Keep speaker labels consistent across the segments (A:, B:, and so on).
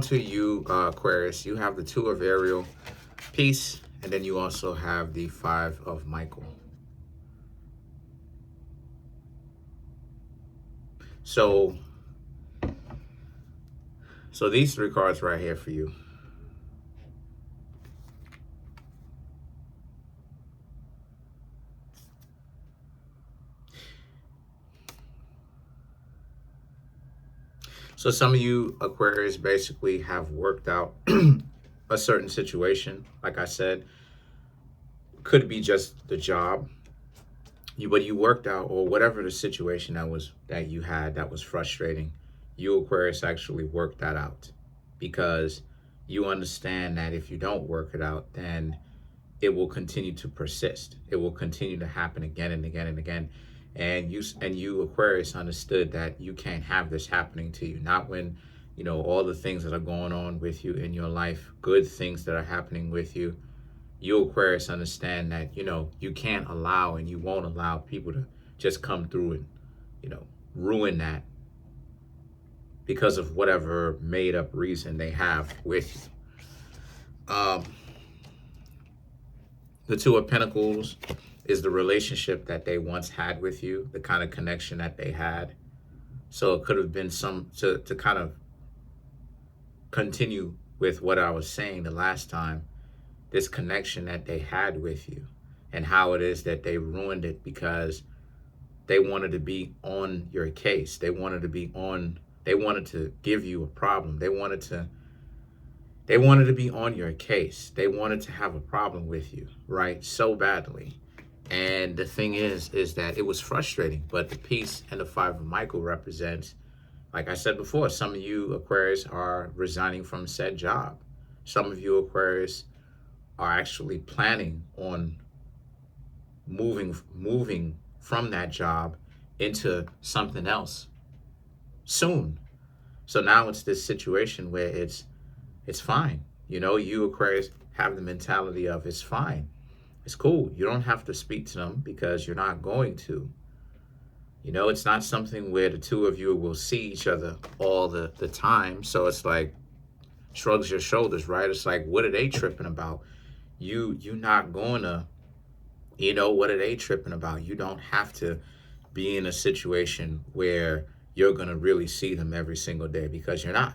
A: To you, Aquarius, you have the Two of Ariel, Peace, and then you also have the Five of Michael. So these three cards right here for you. So some of you Aquarius basically have worked out a certain situation. Like I said, could be just the job. But you worked out, or whatever the situation that you had that was frustrating. You Aquarius actually worked that out, because you understand that if you don't work it out, then it will continue to persist. It will continue to happen again and again and again. And you Aquarius understood that you can't have this happening to you. Not when, all the things that are going on with you in your life, good things that are happening with you. You Aquarius understand that, you can't allow and you won't allow people to just come through and, ruin that because of whatever made up reason they have with you. The Two of Pentacles is the relationship that they once had with you, the kind of connection that they had. So it could have been to kind of continue with what I was saying the last time, this connection that they had with you and how it is that they ruined it because they wanted to be on your case. They wanted to give you a problem. They wanted to be on your case. They wanted to have a problem with you, right? So badly. And the thing is that it was frustrating, but the Peace and the Five of Michael represents, like I said before, some of you Aquarius are resigning from said job. Some of you Aquarius are actually planning on moving from that job into something else soon. So now it's this situation where it's fine. You Aquarius have the mentality of it's fine. It's cool. You don't have to speak to them because you're not going to. It's not something where the two of you will see each other all the time. So it's like, shrugs your shoulders, right? It's like, what are they tripping about? You not going to, what are they tripping about? You don't have to be in a situation where you're going to really see them every single day, because you're not.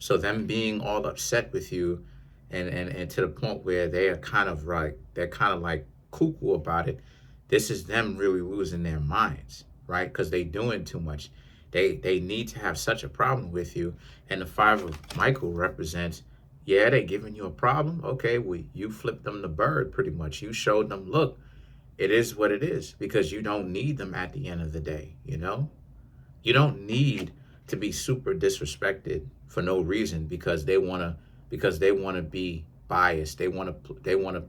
A: So them being all upset with you and to the point where they're kind of like cuckoo about it, this is them really losing their minds, right? Because they doing too much. They need to have such a problem with you. And the Five of Michael represents, yeah, they giving you a problem. Okay, you flipped them the bird pretty much. You showed them, look, it is what it is, because you don't need them at the end of the day, You don't need to be super disrespected for no reason because they want to be biased. They want to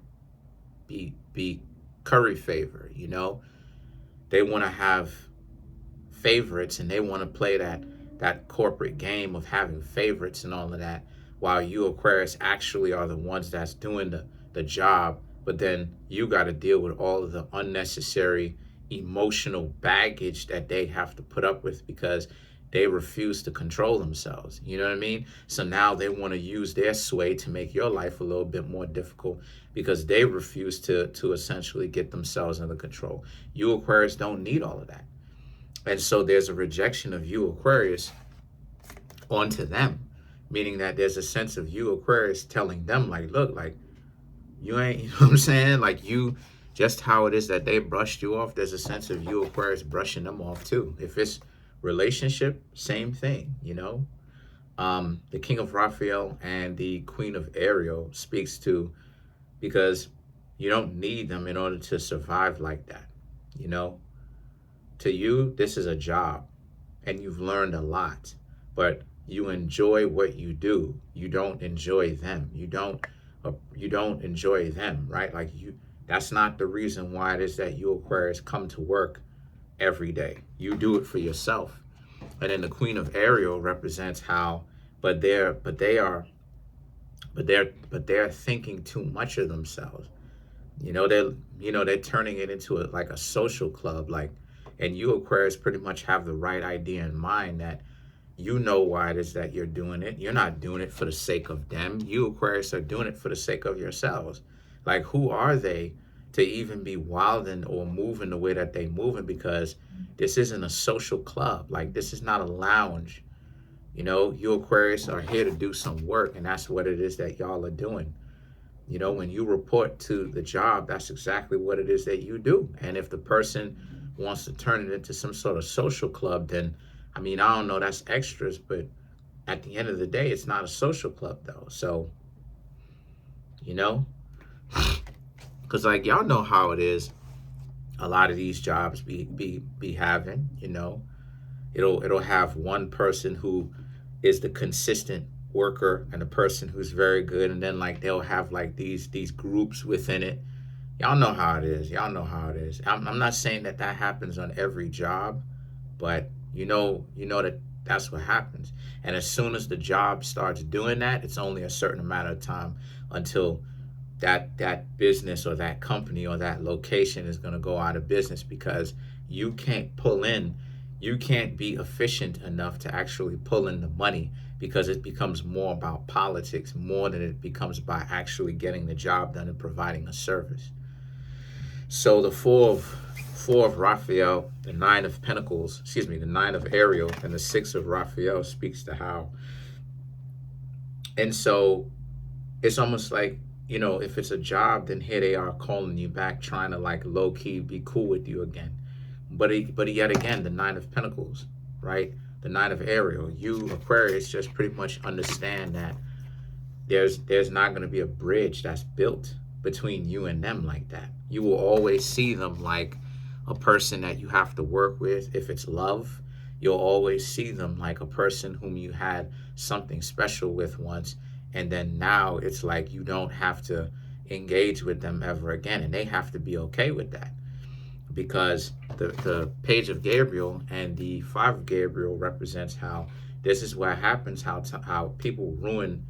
A: be curry favor, They want to have favorites, and they want to play that corporate game of having favorites and all of that, while you Aquarius actually are the ones that's doing the job. But then you got to deal with all of the unnecessary emotional baggage that they have to put up with because they refuse to control themselves. You know what I mean? So now they want to use their sway to make your life a little bit more difficult because they refuse to essentially get themselves under control. You Aquarius don't need all of that. And so there's a rejection of you Aquarius onto them, meaning that there's a sense of you Aquarius telling them, like, look, like, you ain't, you know what I'm saying? Like, you, just how it is that they brushed you off, there's a sense of you Aquarius brushing them off too. If it's relationship, same thing, The King of Raphael and the Queen of Ariel speaks to, because you don't need them in order to survive like that, To you, this is a job, and you've learned a lot, but you enjoy what you do. You don't enjoy them. You don't enjoy them, right? Like, that's not the reason why it is that you Aquarius come to work every day. You do it for yourself. And then the Queen of Ariel represents how, but they're thinking too much of themselves. They're turning it into like a social club, like, and you Aquarius pretty much have the right idea in mind that You know why it is that you're doing it. You're not doing it for the sake of them. You, Aquarius, are doing it for the sake of yourselves. Like, who are they to even be wilding or moving the way that they moving? Because this isn't a social club. Like, this is not a lounge. You know, you Aquarius are here to do some work, and that's what it is that y'all are doing. You know, when you report to the job, that's exactly what it is that you do. And if the person wants to turn it into some sort of social club, then, I mean, I don't know, that's extras, but at the end of the day, it's not a social club though. So, you know, because like y'all know how it is. A lot of these jobs be having, you know, it'll have one person who is the consistent worker and a person who's very good, and then like they'll have like these groups within it. Y'all know how it is. Y'all know how it is. I'm not saying that that happens on every job, but you know that that's what happens. And as soon as the job starts doing that, it's only a certain amount of time until that business or that company or that location is going to go out of business, because you can't pull in, you can't be efficient enough to actually pull in the money, because it becomes more about politics more than it becomes by actually getting the job done and providing a service. So the four of Raphael, the nine of Pentacles, excuse me, the nine of Ariel, and the six of Raphael speaks to how. And so it's almost like, you know, if it's a job, then here they are calling you back, trying to like low key be cool with you again. But yet again, the nine of Pentacles, right? The nine of Ariel. You Aquarius just pretty much understand that there's not going to be a bridge that's built between you and them like that. You will always see them like a person that you have to work with. If it's love, you'll always see them like a person whom you had something special with once, and then now it's like you don't have to engage with them ever again, and they have to be okay with that, because the page of Gabriel and the five of Gabriel represents how this is what happens, how people ruin,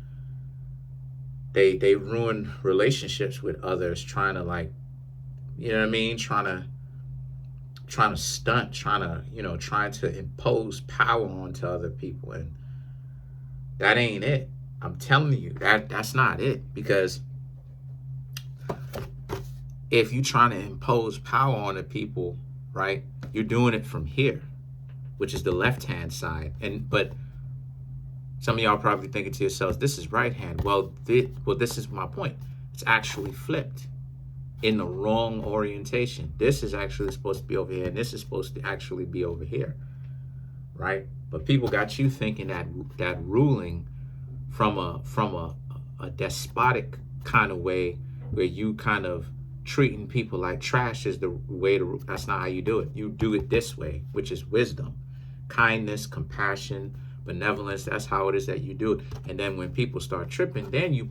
A: they ruin relationships with others, trying to like, you know what I mean, trying to stunt, trying to impose power onto other people. And that ain't it. I'm telling you, that's not it. Because if you're trying to impose power on the people, right, you're doing it from here, which is the left-hand side. But some of y'all probably thinking to yourselves, this is right hand. Well, this is my point. It's actually flipped in the wrong orientation. This is actually supposed to be over here, and this is supposed to actually be over here, right? But people got you thinking that ruling from a despotic kind of way, where you kind of treating people like trash is the way to. That's not how you do it. You do it this way, which is wisdom, kindness, compassion, benevolence. That's how it is that you do it. And then when people start tripping, then you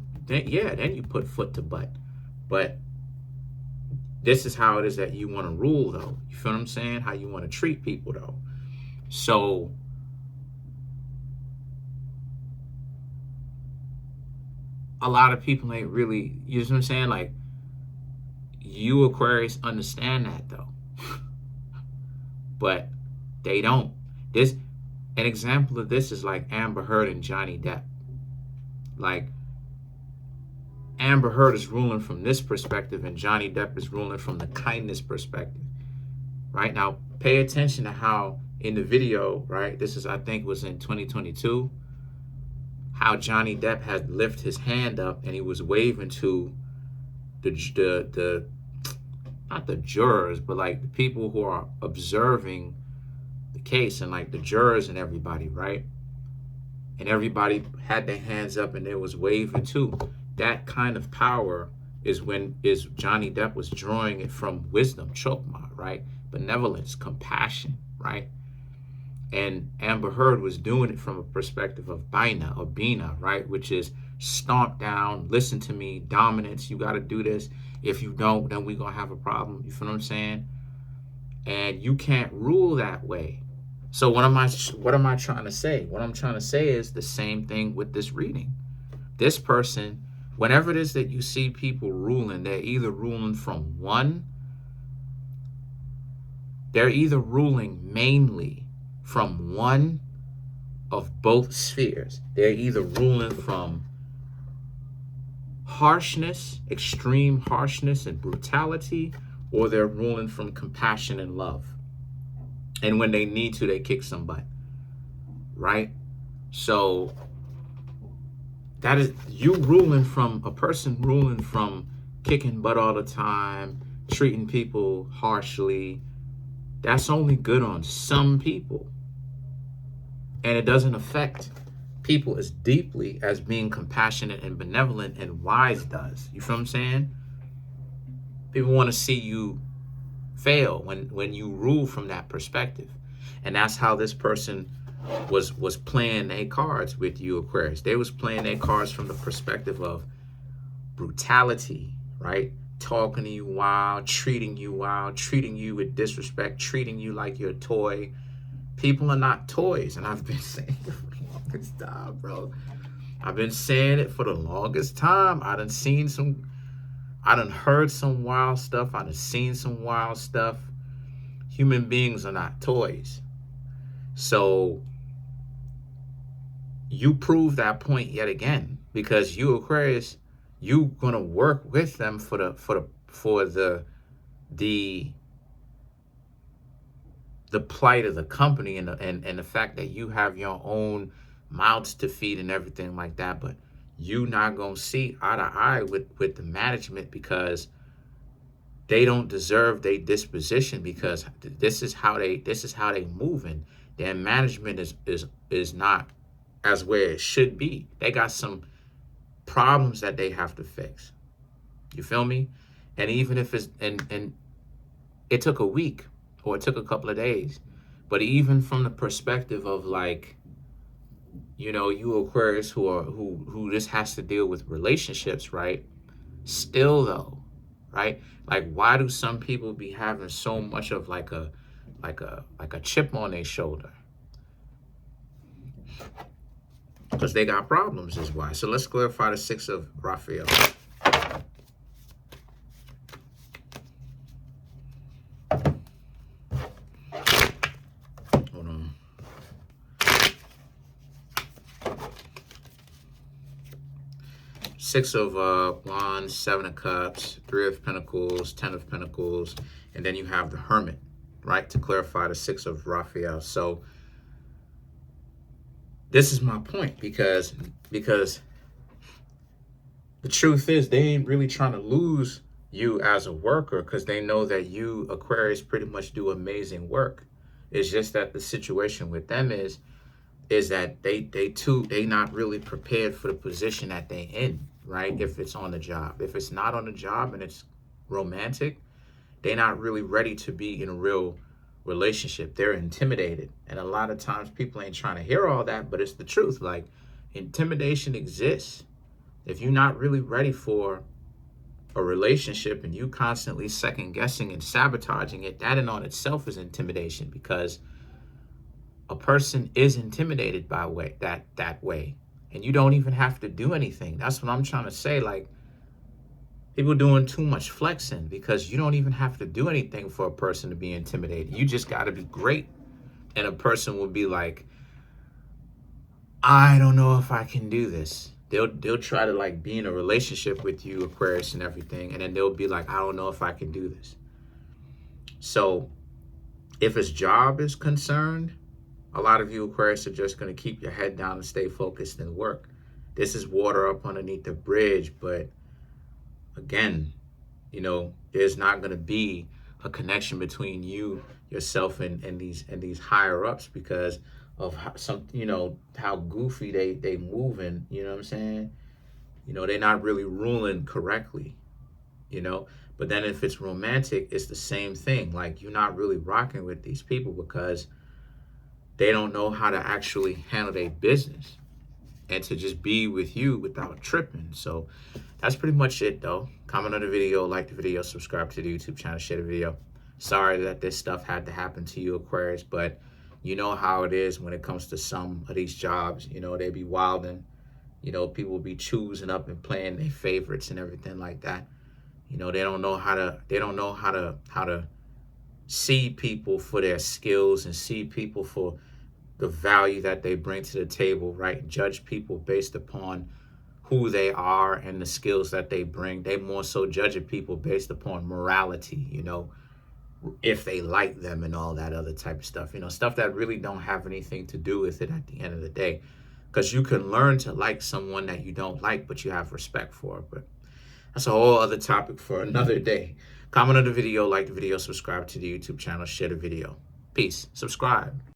A: put foot to butt. But this is how it is that you want to rule, though. You feel what I'm saying? How you want to treat people, though. So a lot of people ain't really, you know what I'm saying? Like, you Aquarius understand that, though. But they don't. An example of this is like Amber Heard and Johnny Depp. Like, Amber Heard is ruling from this perspective, and Johnny Depp is ruling from the kindness perspective. Right? Now, pay attention to how in the video, right, this is, I think, was in 2022, how Johnny Depp had lifted his hand up and he was waving to the not the jurors, but like the people who are observing the case, and like the jurors and everybody, right? And everybody had their hands up and they was waving too. That kind of power is Johnny Depp was drawing it from wisdom, chokma, right? Benevolence, compassion, right? And Amber Heard was doing it from a perspective of Bina or Bina, right? Which is stomp down, listen to me, dominance, you got to do this. If you don't, then we're going to have a problem. You feel what I'm saying? And you can't rule that way. So what am I trying to say? What I'm trying to say is the same thing with this reading. This person, whenever it is that you see people ruling, they're either ruling mainly from one of both spheres. They're either ruling from harshness, extreme harshness and brutality, or they're ruling from compassion and love. And when they need to, they kick some butt, right? So that is you ruling from a person ruling from kicking butt all the time, treating people harshly. That's only good on some people. And it doesn't affect people as deeply as being compassionate and benevolent and wise does. You feel what I'm saying? People want to see you fail when you rule from that perspective. And that's how this person was playing their cards with you, Aquarius. They was playing their cards from the perspective of brutality, right? Talking to you wild, treating you with disrespect, treating you like you're a toy. People are not toys, and I've been saying it for the longest time, bro. I've been saying it for the longest time. I done heard some wild stuff. I done seen some wild stuff. Human beings are not toys. So you prove that point yet again, because you, Aquarius, you gonna work with them for the plight of the company and the fact that you have your own mouths to feed and everything like that, but you not gonna see eye to eye with the management, because they don't deserve their disposition, because this is how they moving. Their management is not as where it should be. They got some problems that they have to fix. You feel me? And even if it's and it took a week or it took a couple of days, but even from the perspective of, like, you know, you Aquarius who this has to deal with relationships, right? Still though, right? Like, why do some people be having so much of like a chip on their shoulder? Because they got problems is why. So let's clarify the Six of Raphael. Hold on. Six of Wands, Seven of Cups, Three of Pentacles, Ten of Pentacles, and then you have the Hermit, right? To clarify the Six of Raphael. So this is my point, because the truth is they ain't really trying to lose you as a worker, because they know that you, Aquarius, pretty much do amazing work. It's just that the situation with them is that they not really prepared for the position that they in, right? If it's on the job. If it's not on the job and it's romantic, they're not really ready to be in a real relationship. They're intimidated. And a lot of times people ain't trying to hear all that, but it's the truth. Like, intimidation exists. If you're not really ready for a relationship and you constantly second guessing and sabotaging it, that in on itself is intimidation, because a person is intimidated by that way. And you don't even have to do anything. That's what I'm trying to say. Like, people doing too much flexing, because you don't even have to do anything for a person to be intimidated. You just got to be great. And a person will be like, I don't know if I can do this. They'll try to, like, be in a relationship with you, Aquarius, and everything. And then they'll be like, I don't know if I can do this. So if his job is concerned, a lot of you, Aquarius, are just going to keep your head down and stay focused and work. This is water up underneath the bridge, but again, you know, there's not going to be a connection between you, yourself, and these higher ups, because of some, you know, how goofy they moving. You know what I'm saying? You know, they're not really ruling correctly. You know, but then if it's romantic, it's the same thing. Like, you're not really rocking with these people because they don't know how to actually handle their business and to just be with you without tripping. So that's pretty much it, though. Comment on the video, like the video, subscribe to the YouTube channel, share the video. Sorry that this stuff had to happen to you, Aquarius, but you know how it is when it comes to some of these jobs. You know, they be wilding. You know, people be choosing up and playing their favorites and everything like that. You know, they don't know how to see people for their skills and see people for the value that they bring to the table, right? Judge people based upon who they are and the skills that they bring. They more so judging people based upon morality, you know, if they like them and all that other type of stuff, you know, stuff that really don't have anything to do with it at the end of the day. Because you can learn to like someone that you don't like, but you have respect for. But that's a whole other topic for another day. Comment on the video, like the video, subscribe to the YouTube channel, share the video. Peace. Subscribe.